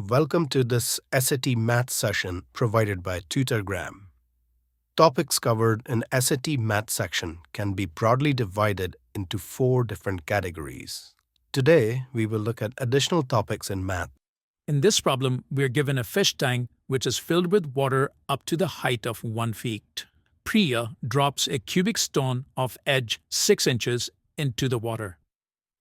Welcome to this SAT Math session provided by Tutorgram. Topics covered in SAT Math section can be broadly divided into 4 different categories. Today, we will look at additional topics in math. In this problem, we are given a fish tank which is filled with water up to the height of 1 feet. Priya drops a cubic stone of edge 6 inches into the water.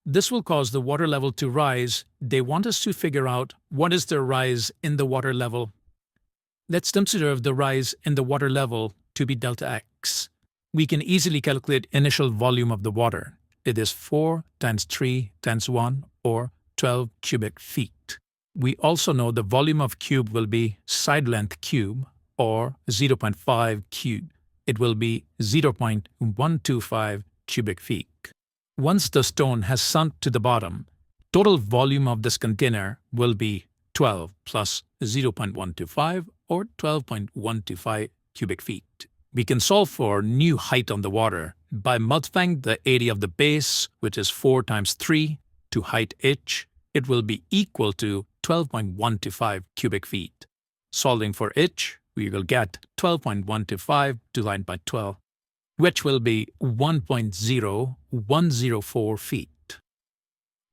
This will cause the water level to rise. They want us to figure out what is the rise in the water level. Let's consider the rise in the water level to be delta x. We can easily calculate initial volume of the water. It is 4 times 3 times 1 or 12 cubic feet. We also know the volume of cube will be side length cube or 0.5 cube. It will be 0.125 cubic feet. Once the stone has sunk to the bottom, total volume of this container will be 12 plus 0.125 or 12.125 cubic feet. We can solve for new height on the water by multiplying the area of the base, which is 4 times 3, to height h. It will be equal to 12.125 cubic feet. Solving for h, we will get 12.125 divided by 12, which will be 1.0104 feet.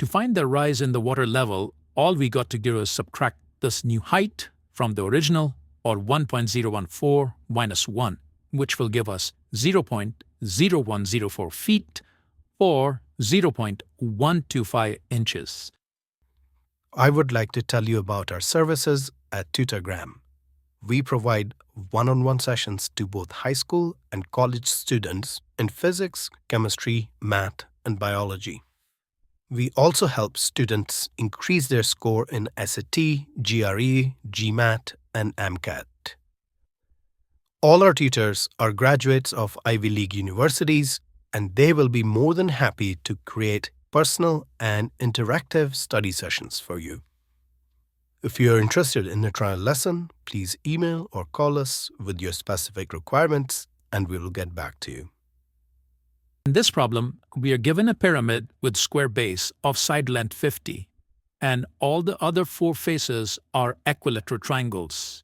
To find the rise in the water level, all we got to do is subtract this new height from the original, or 1.014 minus 1, which will give us 0.0104 feet or 0.125 inches. I would like to tell you about our services at Tutorgram. We provide one-on-one sessions to both high school and college students in physics, chemistry, math, and biology. We also help students increase their score in SAT, GRE, GMAT, and MCAT. All our tutors are graduates of Ivy League universities, and they will be more than happy to create personal and interactive study sessions for you. If you are interested in a trial lesson, please email or call us with your specific requirements, and we will get back to you. In this problem, we are given a pyramid with square base of side length 50, and all the other 4 faces are equilateral triangles.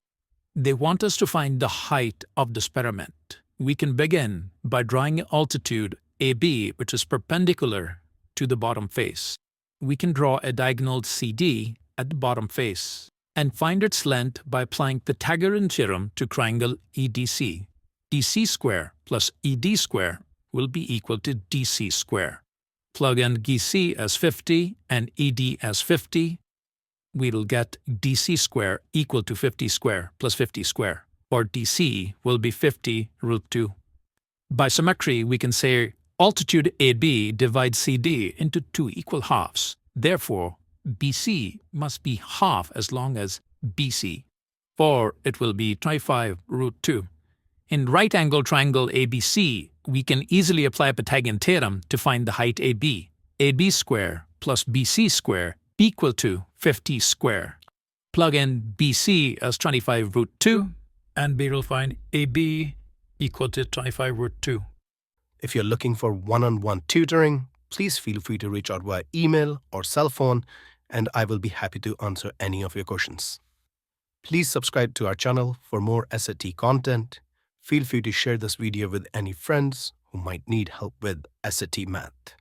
They want us to find the height of this pyramid. We can begin by drawing an altitude AB, which is perpendicular to the bottom face. We can draw a diagonal CD at the bottom face and find its length by applying Pythagorean theorem to triangle EDC. DC square plus ED square will be equal to DC square. Plug in DC as 50 and ED as 50. We will get DC square equal to 50 square plus 50 square, or DC will be 50 root 2. By symmetry, we can say altitude AB divides CD into 2 equal halves. Therefore, BC must be half as long as BC, for it will be 25 root 2. In right-angled triangle ABC, we can easily apply Pythagorean theorem to find the height AB. AB square plus BC square equal to 50 square. Plug in BC as 25 root 2, and we will find AB equal to 25 root 2. If you're looking for one-on-one tutoring, please feel free to reach out via email or cell phone, and I will be happy to answer any of your questions. Please subscribe to our channel for more SAT content. Feel free to share this video with any friends who might need help with SAT Math.